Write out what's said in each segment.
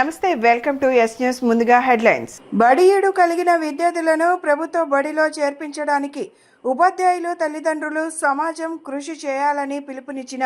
నమస్తే, welcome to yes news. ముందుగా headlines. బడియేడు కలిగిన విద్యార్థులను ప్రభుత్వ బడిలో చేర్పించడానికి ఉపాధ్యాయులు, తల్లిదండ్రులు, సమాజం కృషి చేయాలని పిలుపునిచ్చిన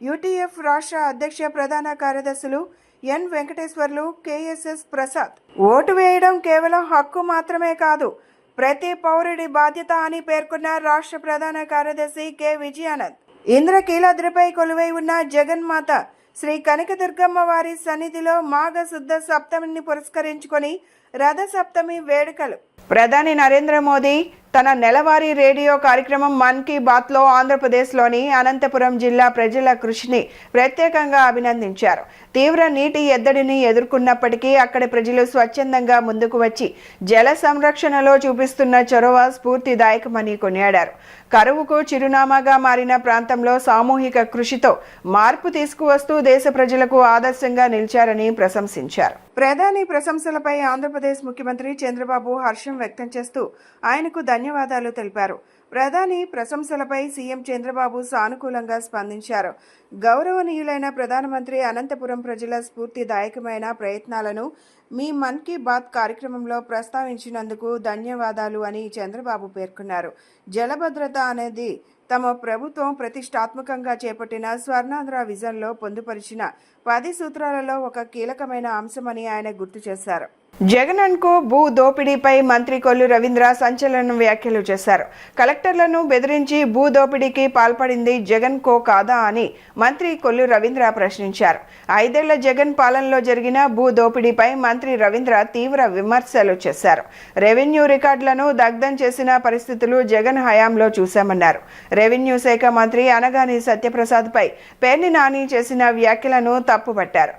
యూటీఎఫ్ రాష్ట్ర అధ్యక్ష ప్రధాన కార్యదర్శులు ఎన్ వెంకటేశ్వర్లు, కేఎస్ఎస్ ప్రసాద్. ఓటు వేయడం కేవలం హక్కు మాత్రమే కాదు, ప్రతి పౌరుడి బాధ్యత అని పేర్కొన్న రాష్ట్ర ప్రధాన కార్యదర్శి కె విజయానంద్. ఇంద్రకీలాద్రిపై కొలువై ఉన్న జగన్మాత శ్రీ కనకదుర్గమ్మ వారి సన్నిధిలో మాఘ శుద్ధ సప్తమిని పురస్కరించుకొని రథ సప్తమి వేడుకలు. ప్రధాని నరేంద్ర మోదీ తన నెలవారీ రేడియో కార్యక్రమం మన్ కీ బాత్లో ఆంధ్రప్రదేశ్లోని అనంతపురం జిల్లా ప్రజల కృషిని ప్రత్యేకంగా అభినందించారు. తీవ్ర నీటి ఎద్దడిని ఎదుర్కొన్నప్పటికీ అక్కడి ప్రజలు స్వచ్ఛందంగా ముందుకు వచ్చి జల సంరక్షణలో చూపిస్తున్న చొరవ స్ఫూర్తిదాయకమని కొనియాడారు. కరువుకు చిరునామాగా మారిన ప్రాంతంలో సామూహిక కృషితో మార్పు తీసుకువస్తూ దేశ ప్రజలకు ఆదర్శంగా నిలిచారని ప్రశంసించారు. ప్రధాని ప్రశంసలపై ఆంధ్రప్రదేశ్ ముఖ్యమంత్రి చంద్రబాబు హర్షం వ్యక్తం చేస్తూ ఆయనకు ధన్యవాదాలు తెలిపారు. ప్రధాని ప్రశంసలపై సీఎం చంద్రబాబు సానుకూలంగా స్పందించారు. గౌరవనీయులైన ప్రధానమంత్రి అనంతపురం ప్రజల స్ఫూర్తిదాయకమైన ప్రయత్నాలను మీ మన్ కీ బాత్ కార్యక్రమంలో ప్రస్తావించినందుకు ధన్యవాదాలు అని చంద్రబాబు పేర్కొన్నారు. జలభద్రత అనేది తమ ప్రభుత్వం ప్రతిష్టాత్మకంగా చేపట్టిన స్వర్ణాంధ్ర విజన్లో పొందుపరిచిన 10 సూత్రాలలో ఒక కీలకమైన అంశమని ఆయన గుర్తు చేశారు. జగన్కు భూ దోపిడీపై మంత్రి కొల్లు రవీంద్ర సంచలన వ్యాఖ్యలు చేశారు. కలెక్టర్లను బెదిరించి భూ దోపిడీకి పాల్పడింది జగన్ కో కాదా అని మంత్రి కొల్లు రవీంద్ర ప్రశ్నించారు. 5 ఏళ్ల జగన్ పాలనలో జరిగిన భూ దోపిడీపై మంత్రి రవీంద్ర తీవ్ర విమర్శలు చేశారు. రెవెన్యూ రికార్డులను దగ్ధం చేసిన పరిస్థితులు జగన్ హయాంలో చూశామన్నారు. రెవెన్యూ శాఖ మంత్రి అనగాని సత్యప్రసాద్ పై పేర్ని నాని చేసిన వ్యాఖ్యలను తప్పుపట్టారు.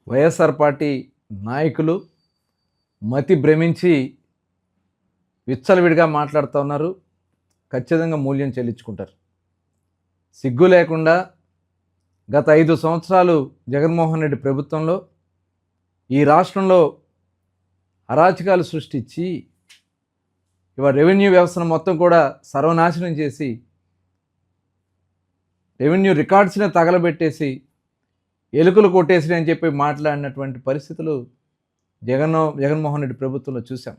వైఎస్ఆర్ పార్టీ నాయకులు మతి భ్రమించి విచ్చలవిడిగా మాట్లాడుతూ ఉన్నారు. ఖచ్చితంగా మూల్యం చెల్లించుకుంటారు. సిగ్గు లేకుండా గత 5 సంవత్సరాలు జగన్మోహన్ రెడ్డి ప్రభుత్వంలో ఈ రాష్ట్రంలో అరాచకాలు సృష్టించి ఇవాళ రెవెన్యూ వ్యవస్థను మొత్తం కూడా సర్వనాశనం చేసి రెవెన్యూ రికార్డ్స్ని తగలబెట్టేసి ఎలుకలు కొట్టేసి అని చెప్పి మాట్లాడినటువంటి పరిస్థితులు జగన్మోహన్ రెడ్డి ప్రభుత్వంలో చూసాం.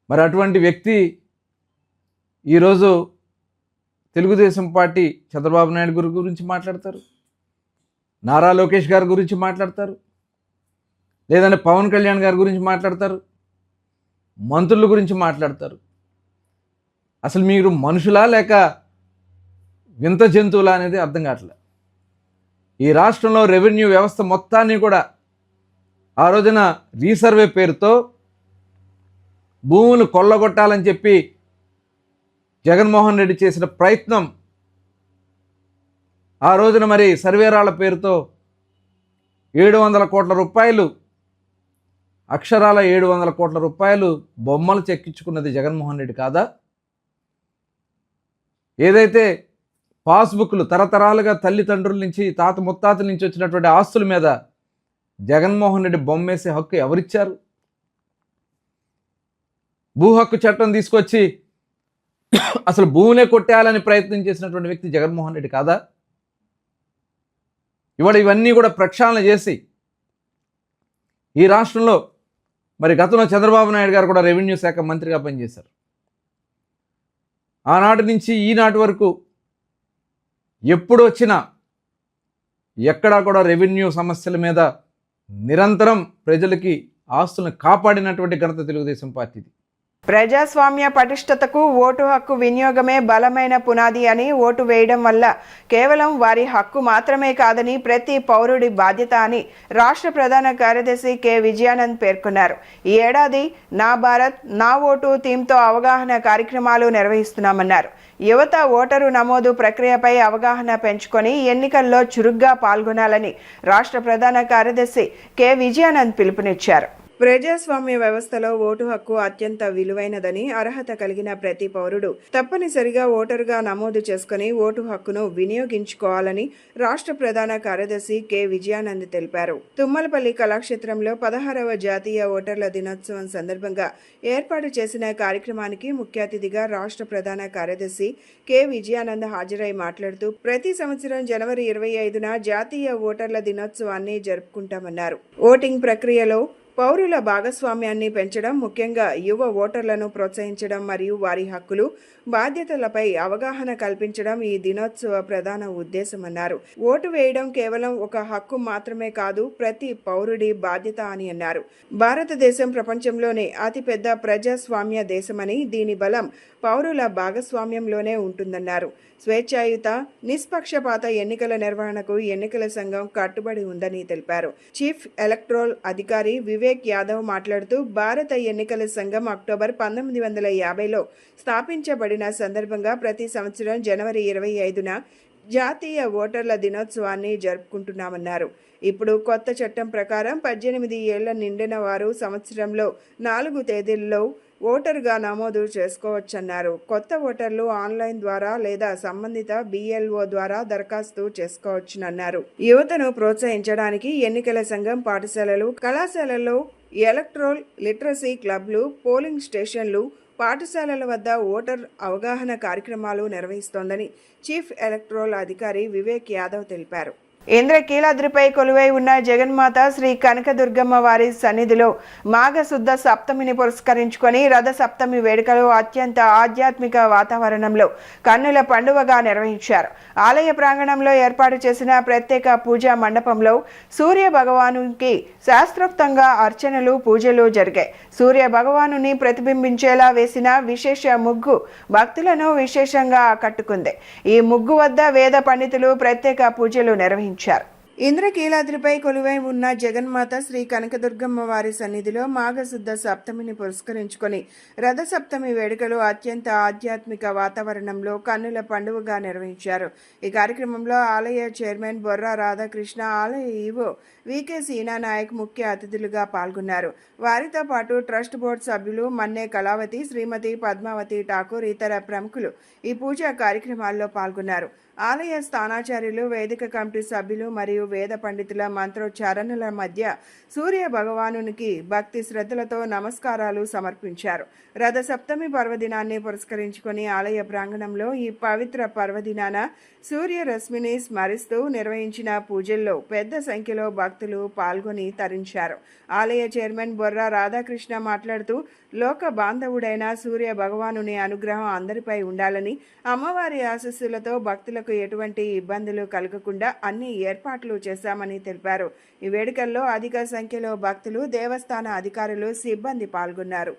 మరి అటువంటి వ్యక్తి ఈరోజు తెలుగుదేశం పార్టీ చంద్రబాబు నాయుడు గురించి మాట్లాడతారు, నారా లోకేష్ గారి గురించి మాట్లాడతారు, లేదంటే పవన్ కళ్యాణ్ గారి గురించి మాట్లాడతారు, మంత్రుల గురించి మాట్లాడతారు. అసలు మీరు మనుషులా లేక వింత జంతువులా అనేది అర్థం కావట్లేదు. ఈ రాష్ట్రంలో రెవెన్యూ వ్యవస్థ మొత్తాన్ని కూడా ఆ రోజున రీసర్వే పేరుతో భూములు కొల్లగొట్టాలని చెప్పి జగన్మోహన్ రెడ్డి చేసిన ప్రయత్నం, ఆ రోజున మరి సర్వేరాళ్ల పేరుతో 700 కోట్ల రూపాయలు, అక్షరాల 700 కోట్ల రూపాయలు బొమ్మలు చెక్కించుకున్నది జగన్మోహన్ రెడ్డి కాదా? ఏదైతే పాస్బుక్లు తరతరాలుగా తల్లిదండ్రుల నుంచి తాత ముత్తాతల నుంచి వచ్చినటువంటి ఆస్తుల మీద జగన్మోహన్ రెడ్డి బొమ్మేసే హక్కు ఎవరిచ్చారు? భూ హక్కు చట్టం తీసుకొచ్చి అసలు భూమినే కొట్టేయాలని ప్రయత్నం చేసినటువంటి వ్యక్తి జగన్మోహన్ రెడ్డి కాదా? ఇవాళ ఇవన్నీ కూడా ప్రక్షాళన చేసి ఈ రాష్ట్రంలో మరి గతంలో చంద్రబాబు నాయుడు గారు కూడా రెవెన్యూ శాఖ మంత్రిగా పనిచేశారు. ఆనాటి నుంచి ఈనాటి వరకు ఎప్పుడు వచ్చినా ఎక్కడా కూడా రెవెన్యూ సమస్యల మీద నిరంతరం ప్రజలకి ఆస్తులను కాపాడినటువంటి ఘనత తెలుగుదేశం పార్టీది. ప్రజాస్వామ్య పటిష్టతకు ఓటు హక్కు వినియోగమే బలమైన పునాది అని, ఓటు వేయడం వల్ల కేవలం వారి హక్కు మాత్రమే కాదని ప్రతి పౌరుడి బాధ్యత అని రాష్ట్ర ప్రధాన కార్యదర్శి కె విజయానంద్ పేర్కొన్నారు. ఈ ఏడాది నా భారత్ నా ఓటు థీమ్తో అవగాహన కార్యక్రమాలు నిర్వహిస్తున్నామన్నారు. యువత ఓటరు నమోదు ప్రక్రియపై అవగాహన పెంచుకొని ఎన్నికల్లో చురుగ్గా పాల్గొనాలని రాష్ట్ర ప్రధాన కార్యదర్శి కె విజయానంద్ పిలుపునిచ్చారు. ప్రజాస్వామ్య వ్యవస్థలో ఓటు హక్కు అత్యంత విలువైనదని, అర్హత కలిగిన ప్రతి పౌరుడు తప్పనిసరిగా ఓటరుగా నమోదు చేసుకుని ఓటు హక్కును వినియోగించుకోవాలని రాష్ట్ర ప్రధాన కార్యదర్శి కె విజయానంద్ తెలిపారు. తుమ్మలపల్లి కళాక్షేత్రంలో 16వ జాతీయ ఓటర్ల దినోత్సవం సందర్భంగా ఏర్పాటు చేసిన కార్యక్రమానికి ముఖ్య అతిథిగా రాష్ట్ర ప్రధాన కార్యదర్శి కె విజయానంద్ హాజరై మాట్లాడుతూ ప్రతి సంవత్సరం జనవరి 25న జాతీయ ఓటర్ల దినోత్సవాన్ని జరుపుకుంటామన్నారు. ఓటింగ్ ప్రక్రియలో పౌరుల భాగస్వామ్యాన్ని పెంచడం, ముఖ్యంగా యువ ఓటర్లను ప్రోత్సహించడం మరియు వారి హక్కులు, బాధ్యతలపై అవగాహన కల్పించడం ఈ దినోత్సవ ప్రధాన ఉద్దేశమన్నారు. ఓటు వేయడం కేవలం ఒక హక్కు మాత్రమే కాదు, ప్రతి పౌరుడి బాధ్యత అని అన్నారు. భారతదేశం ప్రపంచంలోనే అతిపెద్ద ప్రజాస్వామ్య దేశమని, దీని బలం పౌరుల భాగస్వామ్యంలోనే ఉంటుందన్నారు. స్వేచ్ఛాయుత, నిష్పక్షపాత ఎన్నికల నిర్వహణకు ఎన్నికల సంఘం కట్టుబడి ఉందని తెలిపారు. చీఫ్ ఎలక్టరల్ అధికారి వివేక్ యాదవ్ మాట్లాడుతూ భారత ఎన్నికల సంఘం అక్టోబర్ 1950లో స్థాపించబడిన సందర్భంగా ప్రతి సంవత్సరం జనవరి 25న జాతీయ ఓటర్ల దినోత్సవాన్ని జరుపుకుంటున్నామన్నారు. ఇప్పుడు కొత్త చట్టం ప్రకారం 18 ఏళ్ల నిండిన వారు సంవత్సరంలో 4 తేదీల్లో ఓటరుగా నమోదు చేసుకోవచ్చన్నారు. కొత్త ఓటర్లు ఆన్లైన్ ద్వారా లేదా సంబంధిత BLO ద్వారా దరఖాస్తు చేసుకోవచ్చునన్నారు. యువతను ప్రోత్సహించడానికి ఎన్నికల సంఘం పాఠశాలలు, కళాశాలల్లో ఎలక్ట్రల్ లిటరసీ క్లబ్లు, పోలింగ్ స్టేషన్లు, పాఠశాలల వద్ద ఓటర్ అవగాహన కార్యక్రమాలు నిర్వహిస్తోందని చీఫ్ ఎలక్టరల్ అధికారి వివేక్ యాదవ్ తెలిపారు. ఇంద్రకీలాద్రిపై కొలువై ఉన్న జగన్మాత శ్రీ కనకదుర్గమ్మ వారి సన్నిధిలో మాఘశుద్ధ సప్తమిని పురస్కరించుకొని రథ సప్తమి వేడుకలు అత్యంత ఆధ్యాత్మిక వాతావరణంలో కన్నుల పండువగా నిర్వహించారు. ఆలయ ప్రాంగణంలో ఏర్పాటు చేసిన ప్రత్యేక పూజా మండపంలో సూర్య భగవానునికి శాస్త్రోక్తంగా అర్చనలు, పూజలు జరిగాయి. సూర్య భగవానుని ప్రతిబింబించేలా వేసిన విశేష ముగ్గు భక్తులను విశేషంగా ఆకట్టుకుంది. ఈ ముగ్గు వద్ద వేద పండితులు ప్రత్యేక పూజలు నిర్వహించారు. ఇంద్రకీలాద్రిపై కొలువై ఉన్న జగన్మాత శ్రీ కనకదుర్గమ్మ వారి సన్నిధిలో మాఘశుద్ధ సప్తమిని పురస్కరించుకొని రథ సప్తమి వేడుకలు అత్యంత ఆధ్యాత్మిక వాతావరణంలో కన్నుల పండువగా నిర్వహించారు. ఈ కార్యక్రమంలో ఆలయ చైర్మన్ బొర్రా రాధాకృష్ణ, ఆలయ ఈవో వికే సీనా నాయక్ ముఖ్య అతిథులుగా పాల్గొన్నారు. వారితో పాటు ట్రస్ట్ బోర్డు సభ్యులు మన్నే కళావతి, శ్రీమతి పద్మావతి ఠాకూర్, ఇతర ప్రముఖులు ఈ పూజా కార్యక్రమాల్లో పాల్గొన్నారు. ఆలయ స్థానాచార్యులు, వేదిక కమిటీ సభ్యులు మరియు వేద పండితుల మంత్రోచ్చారణల మధ్య సూర్య భగవానునికి భక్తి శ్రద్ధలతో నమస్కారాలు సమర్పించారు. రథ సప్తమి పర్వదినాన్ని పురస్కరించుకొని ఆలయ ప్రాంగణంలో ఈ పవిత్ర పర్వదినాన సూర్య రశ్మిని స్మరిస్తూ నిర్వహించిన పూజల్లో పెద్ద సంఖ్యలో భక్తులు పాల్గొని తరించారు. ఆలయ చైర్మన్ బొర్రా రాధాకృష్ణ మాట్లాడుతూ లోక బాంధవుడైన సూర్య భగవానుని అనుగ్రహం అందరిపై ఉండాలని, అమ్మవారి ఆశీస్సులతో భక్తులకు ఎటువంటి ఇబ్బందులు కలగకుండా అన్ని ఏర్పాట్లు చేశామని తెలిపారు. ఈ వేడుకల్లో అధిక సంఖ్యలో భక్తులు, దేవస్థాన అధికారులు, సిబ్బంది పాల్గొన్నారు.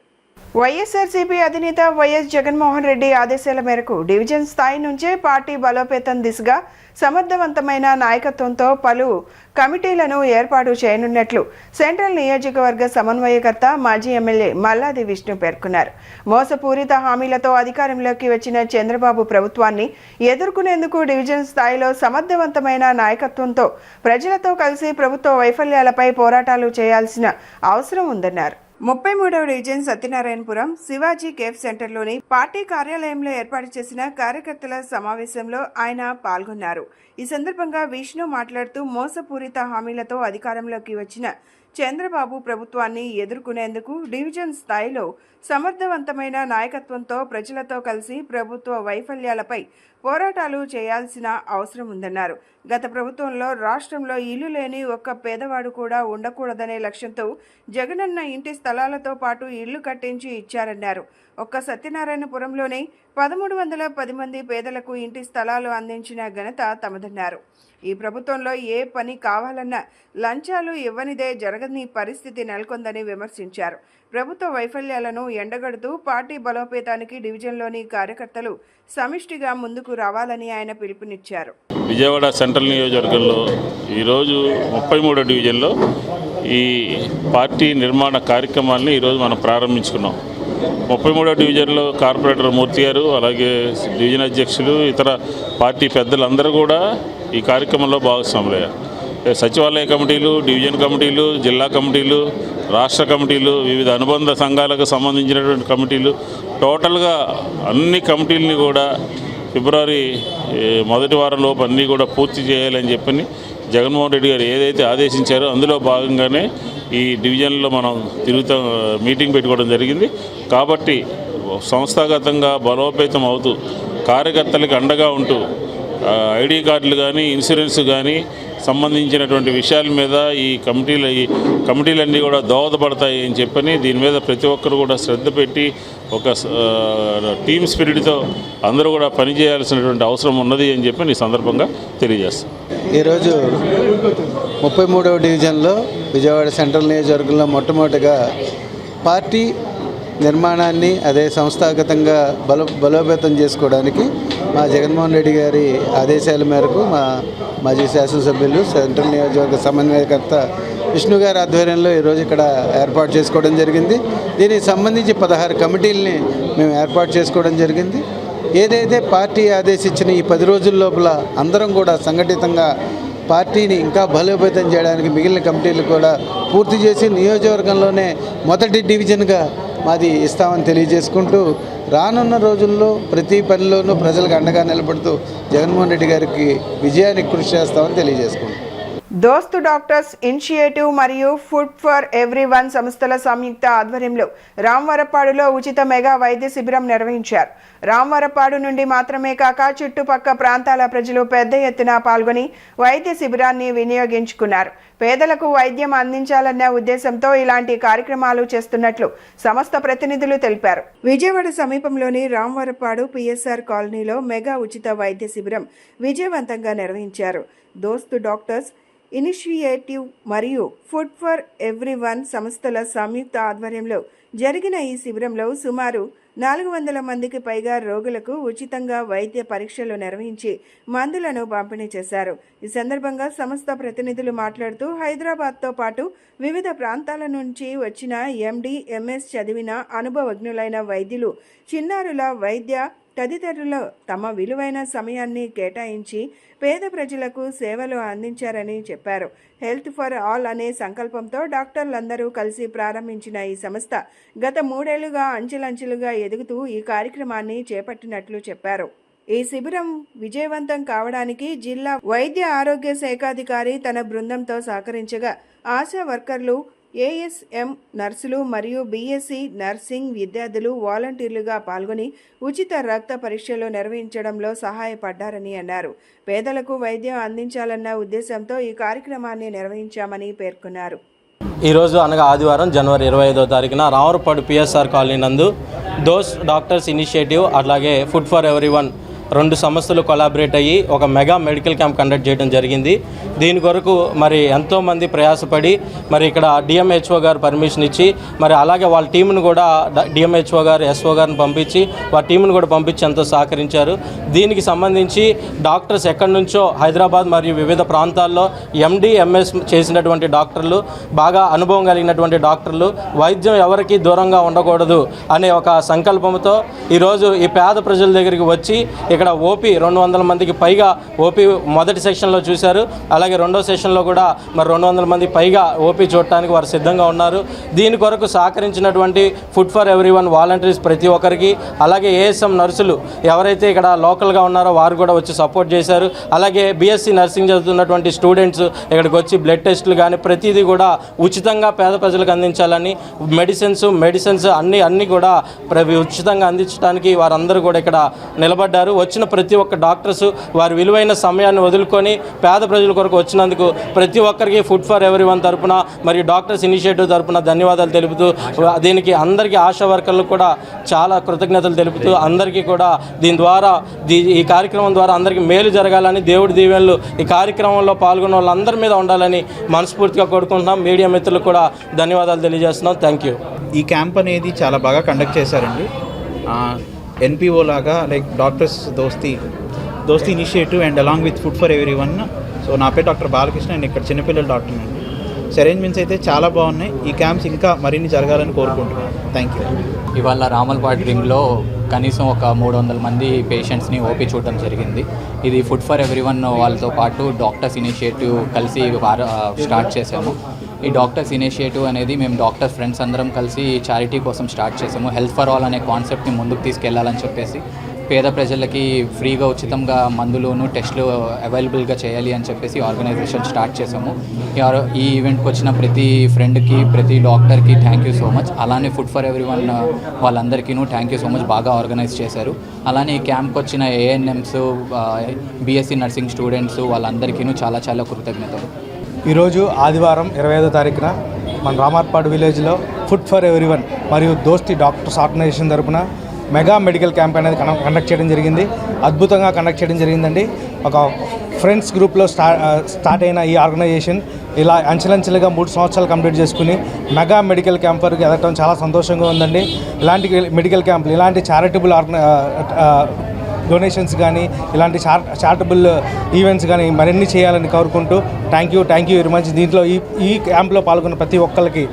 వైఎస్ఆర్సీపీ అధినేత వైఎస్ జగన్మోహన్ రెడ్డి ఆదేశాల మేరకు డివిజన్ స్థాయి నుంచే పార్టీ బలోపేతం దిశగా సమర్థవంతమైన నాయకత్వంతో పలు కమిటీలను ఏర్పాటు చేయనున్నట్లు సెంట్రల్ నియోజకవర్గ సమన్వయకర్త, మాజీ ఎమ్మెల్యే మల్లాది విష్ణు పేర్కొన్నారు. మోసపూరిత హామీలతో అధికారంలోకి వచ్చిన చంద్రబాబు ప్రభుత్వాన్ని ఎదుర్కొనేందుకు డివిజన్ స్థాయిలో సమర్థవంతమైన నాయకత్వంతో ప్రజలతో కలిసి ప్రభుత్వ వైఫల్యాలపై పోరాటాలు చేయాల్సిన అవసరం ఉందన్నారు. 33వ డివిజన్ సత్యనారాయణపురం శివాజీ కేఫ్ సెంటర్లోని పార్టీ కార్యాలయంలో ఏర్పాటు చేసిన కార్యకర్తల సమావేశంలో ఆయన పాల్గొన్నారు. ఈ సందర్భంగా విష్ణు మాట్లాడుతూ మోసపూరిత హామీలతో అధికారంలోకి వచ్చిన చంద్రబాబు ప్రభుత్వాన్ని ఎదుర్కొనేందుకు డివిజన్ స్థాయిలో సమర్థవంతమైన నాయకత్వంతో ప్రజలతో కలిసి ప్రభుత్వ వైఫల్యాలపై పోరాటాలు చేయాల్సిన అవసరం ఉందన్నారు. గత ప్రభుత్వంలో రాష్ట్రంలో ఇల్లు లేని ఒక్క పేదవాడు కూడా ఉండకూడదనే లక్ష్యంతో జగనన్న ఇంటి స్థలాలతో పాటు ఇళ్లు కట్టించి ఇచ్చారన్నారు. ఒక్క సత్యనారాయణపురంలోనే 1310 మంది పేదలకు ఇంటి స్థలాలు అందించిన ఘనత తమదన్నారు. ఈ ప్రభుత్వంలో ఏ పని కావాలన్నా లంచాలు ఇవ్వనిదే జరగని పరిస్థితి నెలకొందని విమర్శించారు. ప్రభుత్వ వైఫల్యాలను ఎండగడుతూ పార్టీ బలోపేతానికి డివిజన్లోని కార్యకర్తలు సమిష్టిగా ముందుకు రావాలని ఆయన పిలుపునిచ్చారు. విజయవాడ సెంట్రల్ నియోజకవర్గంలో ఈరోజు 33వ డివిజన్లో ఈ పార్టీ నిర్మాణ కార్యక్రమాన్ని ఈరోజు మనం ప్రారంభించుకున్నాం. 33వ డివిజన్లో కార్పొరేటర్ మూర్తి గారు, అలాగే డివిజన్ అధ్యక్షులు, ఇతర పార్టీ పెద్దలందరూ కూడా ఈ కార్యక్రమంలో భాగస్వాములయ్యారు. సచివాలయ కమిటీలు, డివిజన్ కమిటీలు, జిల్లా కమిటీలు, రాష్ట్ర కమిటీలు, వివిధ అనుబంధ సంఘాలకు సంబంధించినటువంటి కమిటీలు, టోటల్గా అన్ని కమిటీలని కూడా ఫిబ్రవరి మొదటి వారంలోపు అన్నీ కూడా పూర్తి చేయాలని చెప్పని జగన్మోహన్ రెడ్డి గారు ఏదైతే ఆదేశించారో అందులో భాగంగానే ఈ డివిజన్లో మనం మీటింగ్ పెట్టుకోవడం జరిగింది. కాబట్టి సంస్థాగతంగా బలోపేతం అవుతూ కార్యకర్తలకు అండగా ఉంటూ ఐడి కార్డులు కానీ ఇన్సూరెన్స్ కానీ సంబంధించినటువంటి విషయాల మీద ఈ కమిటీలన్నీ కూడా దోహదపడతాయి అని చెప్పని దీని మీద ప్రతి ఒక్కరు కూడా శ్రద్ధ పెట్టి ఒక టీమ్ స్పిరిట్తో అందరూ కూడా పనిచేయాల్సినటువంటి అవసరం ఉన్నది అని చెప్పి ఈ సందర్భంగా తెలియజేస్తాం. ఈరోజు 33వ డివిజన్లో విజయవాడ సెంట్రల్ నియోజకవర్గంలో మొట్టమొదటిగా పార్టీ నిర్మాణాన్ని అదే సంస్థాగతంగా బలోపేతం చేసుకోవడానికి మా జగన్మోహన్ రెడ్డి గారి ఆదేశాల మేరకు మా మాజీ శాసనసభ్యులు సెంట్రల్ నియోజకవర్గ సమన్వయకర్త విష్ణు గారి ఆధ్వర్యంలో ఈరోజు ఇక్కడ ఏర్పాటు చేసుకోవడం జరిగింది. దీనికి సంబంధించి 16 కమిటీలని మేము ఏర్పాటు చేసుకోవడం జరిగింది. ఏదైతే పార్టీ ఆదేశించిన ఈ 10 రోజుల లోపల అందరం కూడా సంఘటితంగా పార్టీని ఇంకా బలోపేతం చేయడానికి మిగిలిన కమిటీలు కూడా పూర్తి చేసి నియోజకవర్గంలోనే మొదటి డివిజన్గా మాది ఇస్తామని తెలియజేసుకుంటూ రానున్న రోజుల్లో ప్రతి పనిలోనూ ప్రజలకు అండగా నిలబడుతూ జగన్మోహన్ రెడ్డి గారికి విజయానికి కృషి చేస్తామని తెలియజేసుకుంటాం. దోస్తు డాక్టర్స్ ఇనిషియేటివ్ మరియు ఫుడ్ ఫర్ ఎవ్రీవన్ సంస్థల సంయుక్త ఆధ్వర్యంలో రామవరపాడులో ఉచిత మెగా వైద్య శిబిరం నిర్వహించారు. రామవరపాడు నుండి మాత్రమే కాక చుట్టుపక్క ప్రాంతాల ప్రజలు పెద్ద ఎత్తున పాల్గొని వైద్య శిబిరాన్ని వినియోగించుకున్నారు. పేదలకు వైద్యం అందించాలన్న ఉద్దేశంతో ఇలాంటి కార్యక్రమాలు చేస్తున్నట్లు సంస్థ ప్రతినిధులు తెలిపారు. విజయవాడ సమీపంలోని రామవరపాడు పిఎస్ఆర్ కాలనీలో మెగా ఉచిత వైద్య శిబిరం విజయవంతంగా నిర్వహించారు. దోస్తు డాక్టర్స్ ఇనిషియేటివ్ మరియు ఫుడ్ ఫర్ ఎవ్రీవన్ సంస్థల సంయుక్త ఆధ్వర్యంలో జరిగిన ఈ శిబిరంలో సుమారు 400 మందికి పైగా రోగులకు ఉచితంగా వైద్య పరీక్షలు నిర్వహించి మందులను పంపిణీ చేశారు. ఈ సందర్భంగా సంస్థ ప్రతినిధులు మాట్లాడుతూ హైదరాబాద్తో పాటు వివిధ ప్రాంతాల నుంచి వచ్చిన ఎండి, ఎంఎస్ చదివిన అనుభవజ్ఞులైన వైద్యులు చిన్నారుల వైద్య తదితరులు తమ విలువైన సమయాన్ని కేటాయించి పేద ప్రజలకు సేవలు అందించారని చెప్పారు. హెల్త్ ఫర్ ఆల్ అనే సంకల్పంతో డాక్టర్లందరూ కలిసి ప్రారంభించిన ఈ సంస్థ గత 3 ఏళ్లుగా అంచెలంచెలుగా ఎదుగుతూ ఈ కార్యక్రమాన్ని చేపట్టినట్లు చెప్పారు. ఈ శిబిరం విజయవంతం కావడానికి జిల్లా వైద్య ఆరోగ్య శాఖాధికారి తన బృందంతో సహకరించగా ఆశా వర్కర్లు, ఏఎస్ఎం నర్సులు మరియు బీఎస్సీ నర్సింగ్ విద్యార్థులు వాలంటీర్లుగా పాల్గొని ఉచిత రక్త పరీక్షలు నిర్వహించడంలో సహాయపడ్డారని అన్నారు. పేదలకు వైద్యం అందించాలన్న ఉద్దేశంతో ఈ కార్యక్రమాన్ని నిర్వహించామని పేర్కొన్నారు. ఈరోజు అనగా ఆదివారం జనవరి 25వ తారీఖున రామవరపాడు పిఎస్ఆర్ కాలనీ నందు దోస్తు డాక్టర్స్ ఇనిషియేటివ్ అలాగే ఫుడ్ ఫర్ ఎవ్రీవన్ 2 సంస్థలు కొలాబరేట్ అయ్యి ఒక మెగా మెడికల్ క్యాంప్ కండక్ట్ చేయడం జరిగింది. దీని కొరకు మరి ఎంతోమంది ప్రయాసపడి మరి ఇక్కడ డిఎంహెచ్ఓ గారు పర్మిషన్ ఇచ్చి మరి అలాగే వాళ్ళ టీంను కూడా డిఎంహెచ్ఓ గారు, ఎస్ఓ గారిని పంపించి వాళ్ళ టీంను కూడా పంపించి ఎంతో సహకరించారు. దీనికి సంబంధించి డాక్టర్స్ ఎక్కడి నుంచో హైదరాబాద్ మరియు వివిధ ప్రాంతాల్లో ఎండి, ఎంఎస్ చేసినటువంటి డాక్టర్లు, బాగా అనుభవం కలిగినటువంటి డాక్టర్లు వైద్యం ఎవరికి దూరంగా ఉండకూడదు అనే ఒక సంకల్పంతో ఈరోజు ఈ పేద ప్రజల దగ్గరికి వచ్చి ఇక్కడ ఓపీ 200 మందికి పైగా ఓపీ మొదటి సెషన్లో చూశారు. అలాగే రెండో సెషన్లో కూడా మరి 200 మంది పైగా ఓపీ చూడటానికి వారు సిద్ధంగా ఉన్నారు. దీని కొరకు సహకరించినటువంటి ఫుడ్ ఫర్ ఎవ్రీవన్ వాలంటీర్స్ ప్రతి ఒక్కరికి, అలాగే ఏఎస్ఎం నర్సులు ఎవరైతే ఇక్కడ లోకల్గా ఉన్నారో వారు కూడా వచ్చి సపోర్ట్ చేశారు. అలాగే బీఎస్సీ నర్సింగ్ చదువుతున్నటువంటి స్టూడెంట్స్ ఇక్కడికి వచ్చి బ్లడ్ టెస్టులు కానీ ప్రతిదీ కూడా ఉచితంగా పేద ప్రజలకు అందించాలని మెడిసిన్స్ అన్నీ కూడా ఉచితంగా అందించడానికి వారందరూ కూడా ఇక్కడ నిలబడ్డారు. వచ్చిన ప్రతి ఒక్క డాక్టర్స్ వారి విలువైన సమయాన్ని వదులుకొని పేద ప్రజల కొరకు వచ్చినందుకు ప్రతి ఒక్కరికి ఫుడ్ ఫర్ ఎవ్రీవన్ తరపున మరియు డాక్టర్స్ ఇనిషియేటివ్ తరపున ధన్యవాదాలు తెలుపుతూ దీనికి అందరికీ ఆశా వర్కర్లకు కూడా చాలా కృతజ్ఞతలు తెలుపుతూ అందరికీ కూడా దీని ద్వారా ఈ కార్యక్రమం ద్వారా అందరికీ మేలు జరగాలని దేవుడి దీవెనలు ఈ కార్యక్రమంలో పాల్గొన్న వాళ్ళందరి మీద ఉండాలని మనస్ఫూర్తిగా కోరుకుంటున్నాం. మీడియా మిత్రులకు కూడా ధన్యవాదాలు తెలియజేస్తున్నాం. Thank you. ఈ క్యాంప్ అనేది చాలా బాగా కండక్ట్ చేశారండి. ఎన్పిఓ లాగా like doctors Dosti initiative and along with food for everyone. So నా పేరు డాక్టర్ బాలకృష్ణ, నేను ఇక్కడ చిన్నపిల్లల డాక్టర్ అండి. అరేంజ్మెంట్స్ అయితే చాలా బాగున్నాయి. ఈ క్యాంప్స్ ఇంకా మరిన్ని జరగాలని కోరుకుంటున్నాను. Thank you. ఇవాళ రామల్పాడు రింగ్లో కనీసం ఒక 300 మంది పేషెంట్స్ని ఓపీ చూడడం జరిగింది. ఇది ఫుడ్ ఫర్ ఎవ్రీవన్ వాళ్ళతో పాటు డాక్టర్స్ ఇనిషియేటివ్ కలిసి స్టార్ట్ చేశాము. ఈ డాక్టర్స్ ఇనిషియేటివ్ అనేది మేము డాక్టర్ ఫ్రెండ్స్ అందరం కలిసి చారిటీ కోసం స్టార్ట్ చేసాము. హెల్త్ ఫర్ ఆల్ అనే కాన్సెప్ట్ని ముందుకు తీసుకెళ్లాలని చెప్పేసి పేద ప్రజలకి ఫ్రీగా ఉచితంగా మందులను టెస్టులు అవైలబుల్గా చేయాలి అని చెప్పేసి ఆర్గనైజేషన్ స్టార్ట్ చేసాము. ఈ ఈవెంట్కి వచ్చిన ప్రతి ఫ్రెండ్కి ప్రతి డాక్టర్కి థ్యాంక్ యూ సో మచ్. అలానే ఫుడ్ ఫర్ ఎవ్రీవన్ వాళ్ళందరికీ థ్యాంక్ యూ సో మచ్, బాగా ఆర్గనైజ్ చేశారు. అలానే ఈ క్యాంప్కి వచ్చిన ఏఎన్ఎంస్, బీఎస్సీ నర్సింగ్ స్టూడెంట్స్ వాళ్ళందరికీ చాలా చాలా కృతజ్ఞతలు. ఈరోజు ఆదివారం 25వ తారీఖున మన రామార్పాడు విలేజ్లో ఫుడ్ ఫర్ ఎవ్రీవన్ మరియు దోస్తి డాక్టర్స్ ఆర్గనైజేషన్ తరపున మెగా మెడికల్ క్యాంప్ అనేది కండక్ట్ చేయడం జరిగింది. అద్భుతంగా కండక్ట్ చేయడం జరిగిందండి. ఒక ఫ్రెండ్స్ గ్రూప్లో స్టార్ట్ అయిన ఈ ఆర్గనైజేషన్ ఇలా అంచెలంచెలుగా 3 సంవత్సరాలు కంప్లీట్ చేసుకుని మెగా మెడికల్ క్యాంప్ వరకు ఎదగటం చాలా సంతోషంగా ఉందండి. ఇలాంటి మెడికల్ క్యాంపులు, ఇలాంటి చారిటబుల్ డొనేషన్స్ కానీ, ఇలాంటి చారిటబుల్ ఈవెంట్స్ కానీ మరిన్ని చేయాలని కోరుకుంటూ థ్యాంక్ యూ వెరీ మచ్. దీంట్లో ఈ క్యాంప్లో పాల్గొన్న ప్రతి ఒక్కరికి,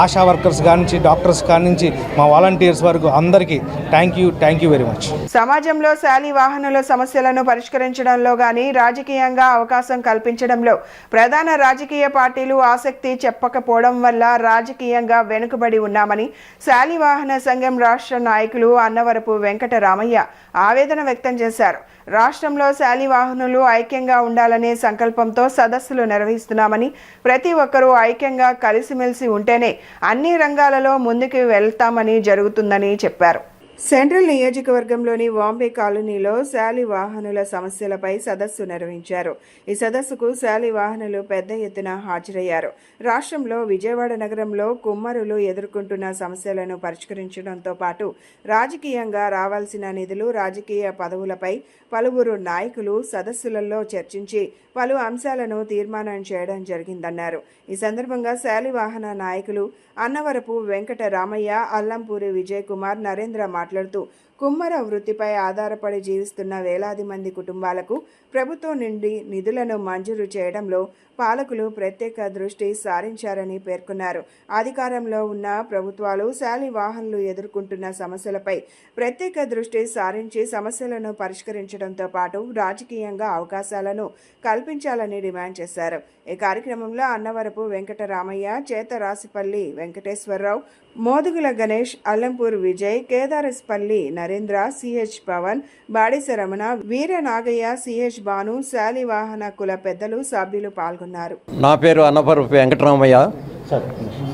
ఆశా వర్కర్స్ కానించి డాక్టర్స్ కానించి మా వాలంటీర్స్ వరకు అందరికీ థ్యాంక్ యూ వెరీ మచ్. సమాజంలో శాలివాహనుల సమస్యలను పరిష్కరించడంలో గాని రాజకీయంగా అవకాశం కల్పించడంలో ప్రధాన రాజకీయ పార్టీలు ఆసక్తి చెప్పకపోవడం వల్ల రాజకీయంగా వెనుకబడి ఉన్నామని శాలివాహన సంఘం రాష్ట్ర నాయకులు అన్నవరపు వెంకటరామయ్య ఆవేదన వ్యక్తం చేశారు. రాష్ట్రంలో శాలివాహనులు ఐక్యంగా ఉండాలనే సంకల్పంతో సదస్సులు నిర్వహిస్తున్నామని, ప్రతి ఒక్కరూ ఐక్యంగా కలిసిమెలిసి ఉంటేనే అన్ని రంగాలలో ముందుకు వెళ్తామని జరుగుతుందని చెప్పారు. సెంట్రల్ నియోజకవర్గంలోని వాంబే కాలనీలో శాలివాహనుల సమస్యలపై సదస్సు నిర్వహించారు. ఈ సదస్సుకు శాలివాహనులు పెద్ద ఎత్తున హాజరయ్యారు. రాష్ట్రంలో విజయవాడ నగరంలో కుమ్మరులు ఎదుర్కొంటున్న సమస్యలను పరిష్కరించడంతో పాటు రాజకీయంగా రావాల్సిన నిధులు, రాజకీయ పదవులపై పలువురు నాయకులు సదస్సులలో చర్చించి పలు అంశాలను తీర్మానం చేయడం జరిగిందన్నారు. ఈ సందర్భంగా శాలివాహన నాయకులు అన్నవరపు వెంకటరామయ్య, అల్లంపూరి విజయ్ కుమార్, నరేంద్ర మాట్లాడుతూ కుమ్మర వృత్తిపై ఆధారపడి జీవిస్తున్న వేలాది మంది కుటుంబాలకు ప్రభుత్వం నుండి నిధులను మంజూరు చేయడంలో పాలకులు ప్రత్యేక దృష్టి సారించారని పేర్కొన్నారు. అధికారంలో ఉన్న ప్రభుత్వాలు శాలివాహనులు ఎదుర్కొంటున్న సమస్యలపై ప్రత్యేక దృష్టి సారించి సమస్యలను పరిష్కరించడంతో పాటు రాజకీయంగా అవకాశాలను కల్పించాలని డిమాండ్ చేశారు. ఈ కార్యక్రమంలో అన్నవరపు వెంకటరామయ్య, చేతరాసిపల్లి వెంకటేశ్వరరావు, మోదుగుల గణేష్, అల్లంపూర్ విజయ్, కేదారస్పల్లి నరేంద్ర, సిహెచ్ పవన్, బాడిస రమణ, వీర నాగయ్య, సిహెచ్ భాను, శాలివాహన కుల పెద్దలు, సభ్యులు పాల్గొన్నారు. నా పేరు అన్నవరపు వెంకటరామయ్య.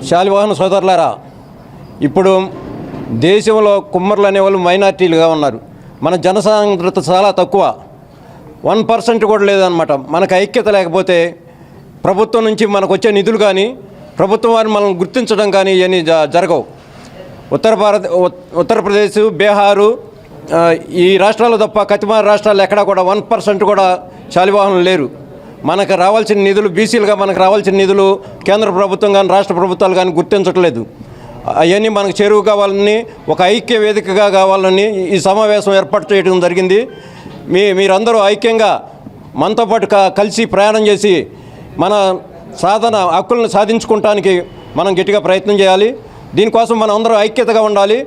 శాలివాహన సోదరులారా, ఇప్పుడు దేశంలో కుమ్మరులు అనేవాళ్ళు మైనార్టీలుగా ఉన్నారు. మన జనసాంద్రత చాలా తక్కువ, 1% కూడా లేదనమాట. మనకు ఐక్యత లేకపోతే ప్రభుత్వం నుంచి మనకు వచ్చే నిధులు కానీ, ప్రభుత్వం వారిని మనం గుర్తించడం కానీ ఇవన్నీ జరగవు. ఉత్తరప్రదేశ్, బీహారు ఈ రాష్ట్రాలు తప్ప కతిమార రాష్ట్రాలు ఎక్కడా కూడా 1% కూడా శాలివాహనులు లేరు. మనకు రావాల్సిన నిధులు, బీసీలుగా మనకు రావాల్సిన నిధులు కేంద్ర ప్రభుత్వం కానీ రాష్ట్ర ప్రభుత్వాలు కానీ గుర్తించట్లేదు. అవన్నీ మనకు చేరువు కావాలని, ఒక ఐక్య వేదికగా కావాలని ఈ సమావేశం ఏర్పాటు చేయడం జరిగింది. మీరందరూ ఐక్యంగా మనతో పాటు కలిసి ప్రయాణం చేసి మన హక్కులను సాధించుకోవటానికి మనం గట్టిగా ప్రయత్నం చేయాలి. దీనికోసం మనం అందరూ ఐక్యతగా ఉండాలి.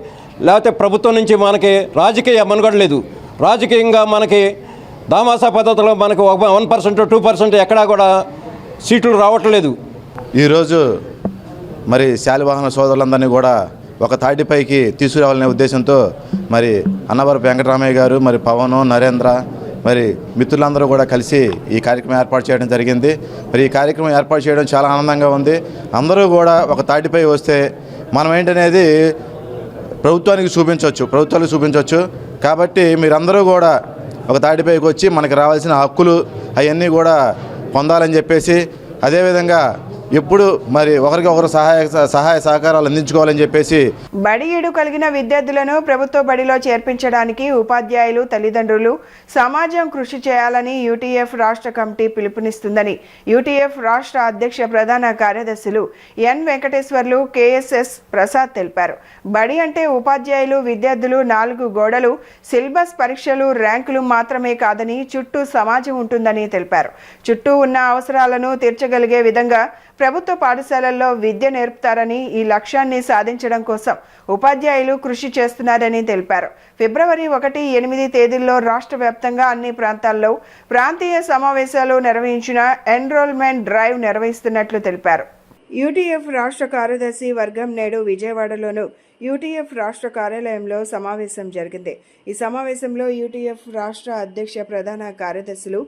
లేకపోతే ప్రభుత్వం నుంచి మనకి రాజకీయ మనుగడ లేదు. రాజకీయంగా మనకి దామాసా పద్ధతిలో మనకు 1%, 2% ఎక్కడా కూడా సీట్లు రావట్లేదు. ఈరోజు మరి శాలివాహన సోదరులందరినీ కూడా ఒక తాటిపైకి తీసుకురావాలనే ఉద్దేశంతో మరి అన్నవరపు వెంకటరామయ్య గారు, మరి పవన్, నరేంద్ర, మరి మిత్రులందరూ కూడా కలిసి ఈ కార్యక్రమం ఏర్పాటు చేయడం జరిగింది. మరి ఈ కార్యక్రమం ఏర్పాటు చేయడం చాలా ఆనందంగా ఉంది. అందరూ కూడా ఒక తాటిపై వస్తే మనం ఏంటనేది ప్రభుత్వానికి చూపించవచ్చు. కాబట్టి మీరందరూ కూడా ఒక తాటిపైకి వచ్చి మనకు రావాల్సిన హక్కులు అవన్నీ కూడా పొందాలని చెప్పేసి, అదేవిధంగా ఎప్పుడు మరి ఒకరికొకరు సహాయ సహకారాలు అందించుకోవాలని చెప్పేసి, బడి ఏడు కలిగిన విద్యార్థులను ప్రభుత్వ బడిలో చేర్పించడానికి ఉపాధ్యాయులు, తల్లిదండ్రులు, సమాజం కృషి చేయాలని యూటీఎఫ్ రాష్ట్ర కమిటీ పిలుపునిస్తుందని యూటీఎఫ్ రాష్ట్ర అధ్యక్ష ప్రధాన కార్యదర్శులు ఎన్ వెంకటేశ్వర్లు, కేఎస్ఎస్ ప్రసాద్ తెలిపారు. బడి అంటే ఉపాధ్యాయులు, విద్యార్థులు, 4 గోడలు, సిలబస్, పరీక్షలు, ర్యాంకులు మాత్రమే కాదని చుట్టూ సమాజం ఉంటుందని తెలిపారు. చుట్టూ ఉన్న అవసరాలను తీర్చగలిగే విధంగా ప్రభుత్వ పాఠశాలల్లో విద్య నేర్పుతారని, ఈ లక్ష్యాన్ని సాధించడం కోసం ఉపాధ్యాయులు కృషి చేస్తున్నారని తెలిపారు. ఫిబ్రవరి 1, 8 తేదీల్లో రాష్ట్ర వ్యాప్తంగా అన్ని ప్రాంతాల్లో ప్రాంతీయ సమావేశాలు నిర్వహించిన ఎన్రోల్మెంట్ డ్రైవ్ నిర్వహిస్తున్నట్లు తెలిపారు. యూటీఎఫ్ రాష్ట్ర కార్యదర్శి వర్గం నేడు విజయవాడలోను యూటీఎఫ్ రాష్ట్ర కార్యాలయంలో సమావేశం జరిగింది. ఈ సమావేశంలో యూటీఎఫ్ రాష్ట్ర అధ్యక్ష ప్రధాన కార్యదర్శులు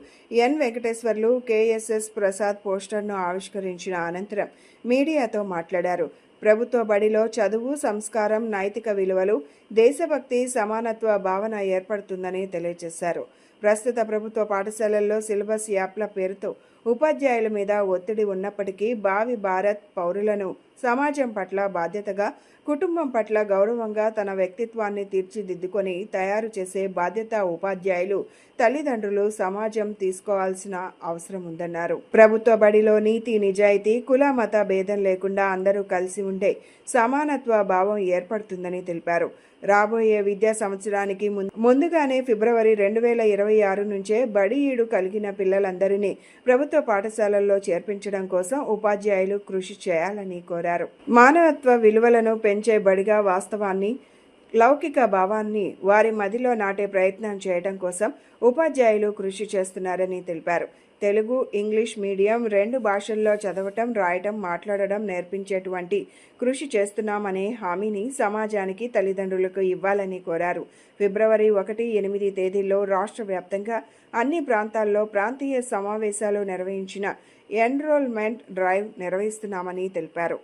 ఎన్ వెంకటేశ్వర్లు, కేఎస్ఎస్ ప్రసాద్ పోస్టర్ను ఆవిష్కరించిన అనంతరం మీడియాతో మాట్లాడారు. ప్రభుత్వ బడిలో చదువు, సంస్కారం, నైతిక విలువలు, దేశభక్తి, సమానత్వ భావన ఏర్పడుతుందని తెలియజేశారు. ప్రస్తుత ప్రభుత్వ పాఠశాలల్లో సిలబస్ యాప్ల పేరుతో ఉపాధ్యాయుల మీద ఒత్తిడి ఉన్నప్పటికీ భావి భారత్ పౌరులను సమాజం పట్ల బాధ్యతగా, కుటుంబం పట్ల గౌరవంగా తన వ్యక్తిత్వాన్ని తీర్చిదిద్దుకొని తయారు చేసే బాధ్యత ఉపాధ్యాయులు, తల్లిదండ్రులు, సమాజం తీసుకోవాల్సిన అవసరం ఉందన్నారు. ప్రభుత్వ బడిలో నీతి, నిజాయితీ, కుల మత భేదం లేకుండా అందరూ కలిసి ఉండే సమానత్వ భావం ఏర్పడుతుందని తెలిపారు. రాబోయే విద్యా సంవత్సరానికి ముందుగానే ఫిబ్రవరి 2026 నుంచే బడి ఈడు కలిగిన పిల్లలందరినీ ప్రభుత్వ పాఠశాలల్లో చేర్పించడం కోసం ఉపాధ్యాయులు కృషి చేయాలని కోరారు. మానవత్వ విలువలను పెంచే బడిగా వాస్తవాన్ని, లౌకిక భావాన్ని వారి మదిలో నాటే ప్రయత్నం చేయడం కోసం ఉపాధ్యాయులు కృషి చేస్తున్నారని తెలిపారు. తెలుగు, ఇంగ్లీష్ మీడియం 2 భాషల్లో చదవటం, రాయటం, మాట్లాడడం నేర్పించేటువంటి కృషి చేస్తున్నామనే హామీని సమాజానికి, తల్లిదండ్రులకు ఇవ్వాలని కోరారు. ఫిబ్రవరి 1, 8 తేదీల్లో రాష్ట్ర వ్యాప్తంగా అన్ని ప్రాంతాల్లో ప్రాంతీయ సమావేశాలు నిర్వహించిన ఎన్రోల్మెంట్ డ్రైవ్ నిర్వహిస్తున్నామని తెలిపారు.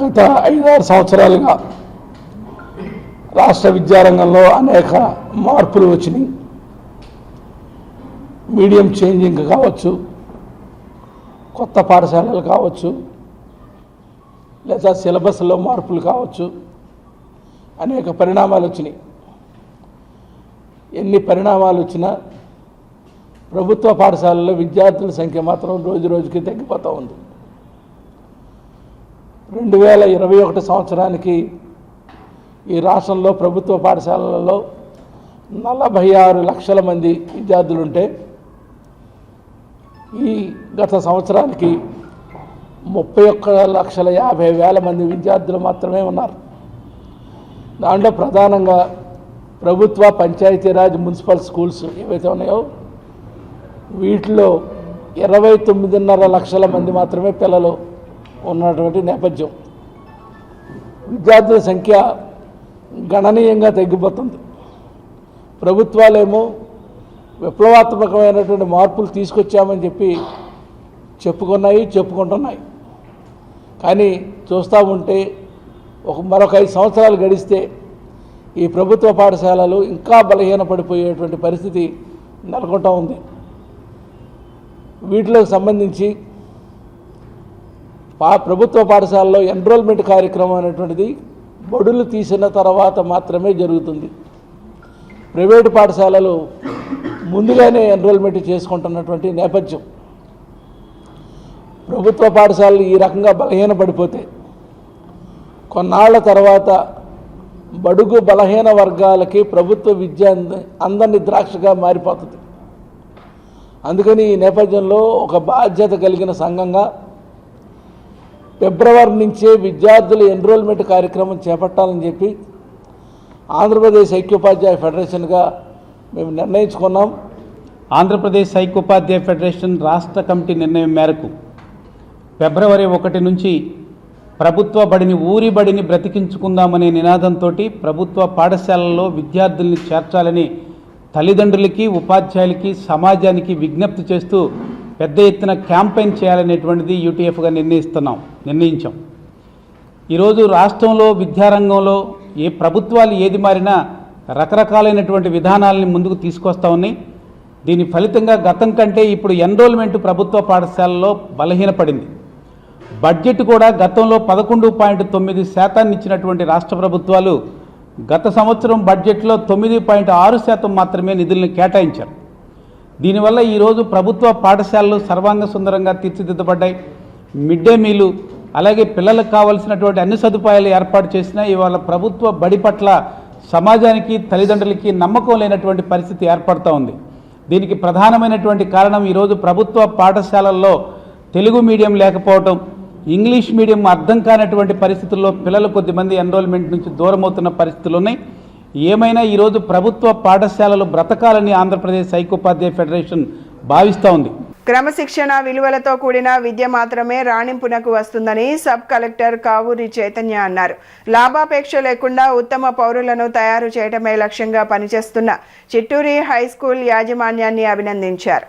గత 5-6 సంవత్సరాలుగా రాష్ట్ర విద్యారంగంలో అనేక మార్పులు వచ్చినాయి. మీడియం చేంజింగ్ కావచ్చు, కొత్త పాఠశాలలు కావచ్చు, లేదా సిలబస్లో మార్పులు కావచ్చు, అనేక పరిణామాలు వచ్చినాయి. ఎన్ని పరిణామాలు వచ్చినా ప్రభుత్వ పాఠశాలల్లో విద్యార్థుల సంఖ్య మాత్రం రోజు రోజుకి తగ్గిపోతూ ఉంది. 2021 సంవత్సరానికి ఈ రాష్ట్రంలో ప్రభుత్వ పాఠశాలలలో 46 లక్షల మంది విద్యార్థులుంటే ఈ గత సంవత్సరానికి 31,50,000 మంది విద్యార్థులు మాత్రమే ఉన్నారు. దాంట్లో ప్రధానంగా ప్రభుత్వ, పంచాయతీరాజ్, మున్సిపల్ స్కూల్స్ ఏవైతే ఉన్నాయో వీటిలో 29.5 లక్షల మంది మాత్రమే పిల్లలు ఉన్నటువంటి నేపథ్యం. విద్యార్థుల సంఖ్య గణనీయంగా తగ్గిపోతుంది. ప్రభుత్వాలేమో విప్లవాత్మకమైనటువంటి మార్పులు తీసుకొచ్చామని చెప్పి చెప్పుకుంటున్నాయి. కానీ చూస్తూ ఉంటే మరొక 5 సంవత్సరాలు గడిస్తే ఈ ప్రభుత్వ పాఠశాలలు ఇంకా బలహీనపడిపోయేటువంటి పరిస్థితి నెలకొంటూ ఉంది. వీటికి సంబంధించి ప్రభుత్వ పాఠశాలలో ఎన్రోల్మెంట్ కార్యక్రమం అనేటువంటిది బడులు తీసిన తర్వాత మాత్రమే జరుగుతుంది. ప్రైవేటు పాఠశాలలు ముందుగానే ఎన్రోల్మెంట్ చేసుకుంటున్నటువంటి నేపథ్యం. ప్రభుత్వ పాఠశాలలు ఈ రకంగా బలహీనపడిపోతే కొన్నాళ్ల తర్వాత బడుగు బలహీన వర్గాలకి ప్రభుత్వ విద్య అందని ద్రాక్షగా మారిపోతుంది. అందుకని ఈ నేపథ్యంలో ఒక బాధ్యత కలిగిన సంఘంగా ఫిబ్రవరి నుంచే విద్యార్థుల ఎన్రోల్మెంట్ కార్యక్రమం చేపట్టాలని చెప్పి ఆంధ్రప్రదేశ్ ఐక్యోపాధ్యాయ ఫెడరేషన్గా మేము నిర్ణయించుకున్నాం. ఆంధ్రప్రదేశ్ ఐక్యోపాధ్యాయ ఫెడరేషన్ రాష్ట్ర కమిటీ నిర్ణయం మేరకు ఫిబ్రవరి 1 నుంచి ప్రభుత్వ బడిని, ఊరి బడిని బ్రతికించుకుందామనే నినాదంతో ప్రభుత్వ పాఠశాలల్లో విద్యార్థుల్ని చేర్చాలని తల్లిదండ్రులకి, ఉపాధ్యాయులకి, సమాజానికి విజ్ఞప్తి చేస్తూ పెద్ద ఎత్తున క్యాంపెయిన్ చేయాలనేటువంటిది యూటీఎఫ్గా నిర్ణయించాం. ఈరోజు రాష్ట్రంలో విద్యారంగంలో ఏ ప్రభుత్వాలు ఏది మారినా రకరకాలైనటువంటి విధానాలని ముందుకు తీసుకొస్తా ఉన్నాయి. దీని ఫలితంగా గతం కంటే ఇప్పుడు ఎన్రోల్మెంట్ ప్రభుత్వ పాఠశాలలో బలహీనపడింది. బడ్జెట్ కూడా గతంలో 11.9% ఇచ్చినటువంటి రాష్ట్ర ప్రభుత్వాలు గత సంవత్సరం బడ్జెట్లో 9.6% మాత్రమే నిధులను కేటాయించారు. దీనివల్ల ఈరోజు ప్రభుత్వ పాఠశాలలు సర్వాంగ సుందరంగా తీర్చిదిద్దబడ్డాయి. మిడ్ డే మీలు, అలాగే పిల్లలకు కావాల్సినటువంటి అన్ని సదుపాయాలు ఏర్పాటు చేసినా ఇవాళ ప్రభుత్వ బడి పట్ల సమాజానికి, తల్లిదండ్రులకి నమ్మకం లేనటువంటి పరిస్థితి ఏర్పడుతూ ఉంది. దీనికి ప్రధానమైనటువంటి కారణం ఈరోజు ప్రభుత్వ పాఠశాలల్లో తెలుగు మీడియం లేకపోవటం, ఇంగ్లీష్ మీడియం అర్థం కానటువంటి పరిస్థితుల్లో పిల్లలు కొద్దిమంది ఎన్రోల్మెంట్ నుంచి దూరం అవుతున్న పరిస్థితులు ఉన్నాయి. ఏమైనా ఈరోజు ప్రభుత్వ పాఠశాలలు బ్రతకాలని ఆంధ్రప్రదేశ్ ఐక్యోపాధ్యాయ ఫెడరేషన్ భావిస్తూ ఉంది. క్రమశిక్షణ విలువలతో కూడిన విద్య మాత్రమే రాణింపునకు వస్తుందని సబ్ కలెక్టర్ కావూరి చైతన్య అన్నారు. లాభాపేక్ష లేకుండా ఉత్తమ పౌరులను తయారు చేయడమే లక్ష్యంగా పనిచేస్తున్న చిట్టూరి హై స్కూల్ యాజమాన్యాన్ని అభినందించారు.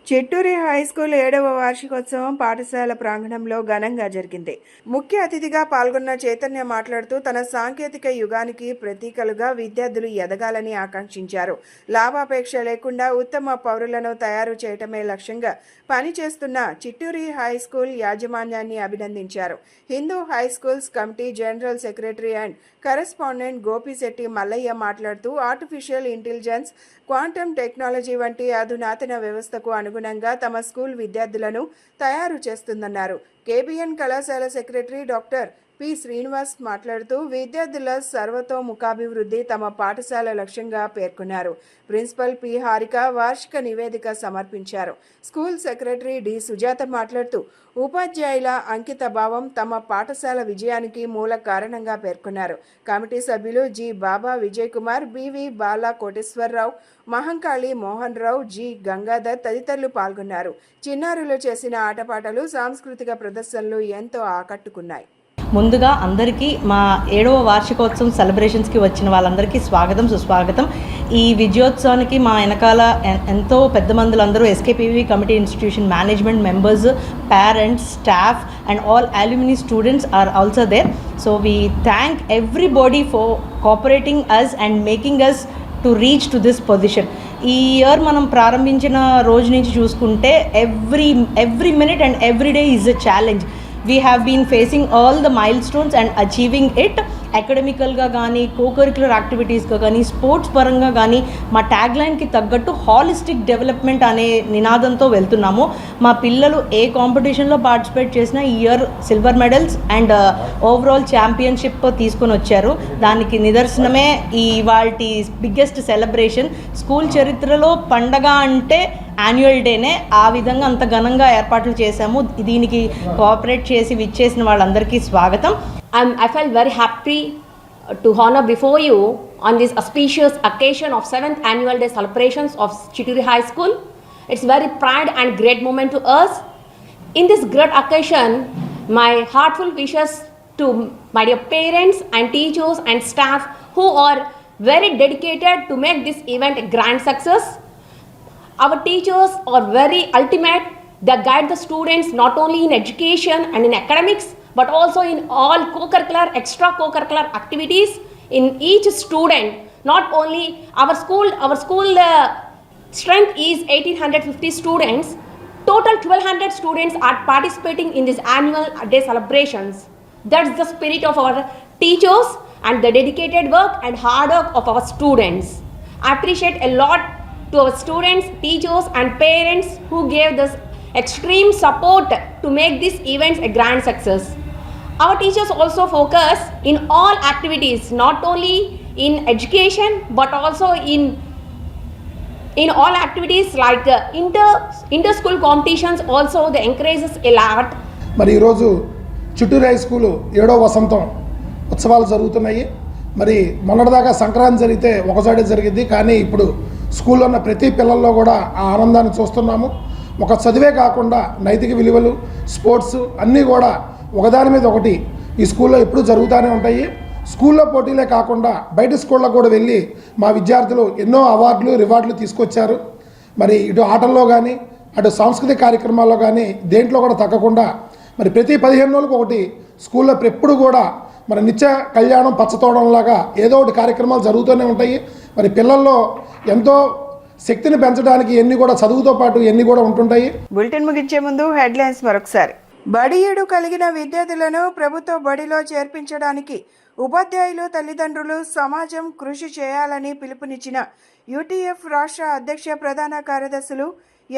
చిట్టూరి హై స్కూల్ 7వ వార్షికోత్సవం పాఠశాల ప్రాంగణంలో ఘనంగా జరిగింది. ముఖ్య అతిథిగా పాల్గొన్న చైతన్య మాట్లాడుతూ తన సాంకేతిక యుగానికి ప్రతీకలుగా విద్యార్థులు ఎదగాలని ఆకాంక్షించారు. లాభాపేక్ష లేకుండా ఉత్తమ పౌరులను తయారు చేయటమే లక్ష్యంగా పనిచేస్తున్న చిట్టూరి హై స్కూల్ యాజమాన్యాన్ని అభినందించారు. Hindu high schools committee general secretary and correspondent Gopisetti Mallaiah మాట్లాడుతూ ఆర్టిఫిషియల్ ఇంటెలిజెన్స్, క్వాంటమ్ టెక్నాలజీ వంటి అధునాతన వ్యవస్థకు అనుగుణంగా తమ స్కూల్ విద్యార్థులను తయారు చేస్తుందన్నారు. కేబిఎన్ కళాశాల సెక్రటరీ డాక్టర్ పి శ్రీనివాస్ మాట్లాడుతూ విద్యార్థుల సర్వతోముఖాభివృద్ధి తమ పాఠశాల లక్ష్యంగా పేర్కొన్నారు. ప్రిన్సిపల్ పి హారిక వార్షిక నివేదిక సమర్పించారు. స్కూల్ సెక్రటరీ డి సుజాత మాట్లాడుతూ ఉపాధ్యాయుల అంకిత భావం తమ పాఠశాల విజయానికి మూల కారణంగా పేర్కొన్నారు. కమిటీ సభ్యులు జి బాబా విజయ్ కుమార్, బివి బాలా కోటేశ్వరరావు, మహంకాళి మోహన్ రావు, జి గంగాధర్ తదితరులు పాల్గొన్నారు. చిన్నారులు చేసిన ఆటపాటలు, సాంస్కృతిక ప్రదర్శనలు ఎంతో ఆకట్టుకున్నాయి. ముందుగా అందరికీ మా 7వ వార్షికోత్సవం సెలబ్రేషన్స్కి వచ్చిన వాళ్ళందరికీ స్వాగతం, సుస్వాగతం. ఈ విజయోత్సవానికి మా వెనకాల ఎంతో పెద్ద మందులందరూ SKPV committee institution management members, parents, staff and all alumni students are also there. So we thank everybody for cooperating us and making us to reach to this position. ఈ ఇయర్ మనం ప్రారంభించిన రోజు నుంచి చూసుకుంటే every minute and every day is a challenge. We have been facing all the milestones and achieving it. అకాడమికల్గా కానీ, co-curricular యాక్టివిటీస్గా కానీ, sports పరంగా కానీ మా ట్యాగ్లైన్కి తగ్గట్టు హాలిస్టిక్ డెవలప్మెంట్ అనే నినాదంతో వెళ్తున్నాము. మా పిల్లలు ఏ కాంపిటీషన్లో పార్టిసిపేట్ చేసినా ఈ year silver medals and overall championship తీసుకొని వచ్చారు. దానికి నిదర్శనమే ఇవాల్టి బిగ్గెస్ట్ సెలబ్రేషన్. స్కూల్ చరిత్రలో పండగ అంటే యాన్యువల్ డేనే. ఆ విధంగా అంత ఘనంగా ఏర్పాట్లు చేశాము. దీనికి కోఆపరేట్ చేసి విచ్చేసిన వాళ్ళందరికీ స్వాగతం. I felt very happy to honor before you on this auspicious occasion of 7th annual day celebrations of Chitturi High School. It's very pride and great moment to us. In this great occasion, my heartfelt wishes to my dear parents and teachers and staff who are very dedicated to make this event a grand success. Our teachers are very ultimate. They guide the students not only in education and in academics, but also in all co-curricular, extra co-curricular activities in each student. Not only our school strength is 1850 students. Total 1200 students are participating in this annual day celebrations. That's the spirit of our teachers and the dedicated work and hard work of our students. I appreciate a lot to our students, teachers and parents who gave this extreme support to make these events a grand success. Our teachers also focus in all activities, not only in education but also in all activities like inter-school competitions also they encourages a lot. మరి ఈరోజు Chitturu high school 7వ వసంతం ఉత్సవాలు జరుగుతున్నాయి. మరి మొన్నటిదాకా సంక్రాంతి జరిగితే ఒకసారి జరిగింది, కానీ ఇప్పుడు స్కూల్లో ఉన్న ప్రతి పిల్లల్లో కూడా ఆ ఆనందాన్ని చూస్తున్నాము. ఒక చదివే కాకుండా నైతిక విలువలు, స్పోర్ట్స్ అన్నీ కూడా ఒకదాని మీద ఒకటి ఈ స్కూల్లో ఎప్పుడూ జరుగుతూనే ఉంటాయి. స్కూల్లో పోటీలే కాకుండా బయట స్కూళ్ళకు కూడా వెళ్ళి మా విద్యార్థులు ఎన్నో అవార్డులు, రివార్డులు తీసుకొచ్చారు. మరి ఇటు ఆటల్లో కానీ, అటు సాంస్కృతిక కార్యక్రమాల్లో కానీ దేంట్లో కూడా తగ్గకుండా మరి ప్రతి 15 రోజులకు ఒకటి స్కూల్లో ఎప్పుడు కూడా మన నిత్య కళ్యాణం పచ్చతోడంలాగా ఏదో ఒకటి కార్యక్రమాలు జరుగుతూనే ఉంటాయి. మరి పిల్లల్లో ఎంతో శక్తిని పెంచడానికి ఎన్ని కూడా చదువుతో పాటు ఎన్ని కూడా ఉంటుంటాయి. బులెటిన్ ముగించే ముందు హెడ్లైన్స్ మరొకసారి. బడి ఏడు కలిగిన విద్యార్థులను ప్రభుత్వ బడిలో చేర్పించడానికి ఉపాధ్యాయులు, తల్లిదండ్రులు, సమాజం కృషి చేయాలని పిలుపునిచ్చిన యూటీఎఫ్ రాష్ట్ర అధ్యక్ష ప్రధాన కార్యదర్శులు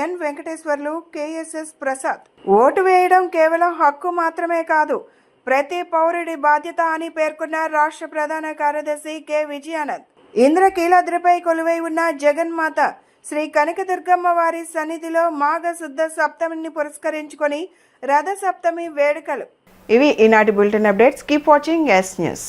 ఎన్ వెంకటేశ్వర్లు, కేఎస్ఎస్ ప్రసాద్. ఓటు వేయడం కేవలం హక్కు మాత్రమే కాదు, ప్రతి పౌరుడి బాధ్యత అని పేర్కొన్న రాష్ట్ర ప్రధాన కార్యదర్శి కె విజయానంద్. ఇంద్రకీలాద్రిపై కొలువై ఉన్న జగన్మాత శ్రీ కనకదుర్గమ్మ వారి సన్నిధిలో మాఘ శుద్ధ సప్తమిని పురస్కరించుకొని రథ సప్తమి వేడుకలు. ఇవి ఈనాటి bulletin updates. Keep watching yes news.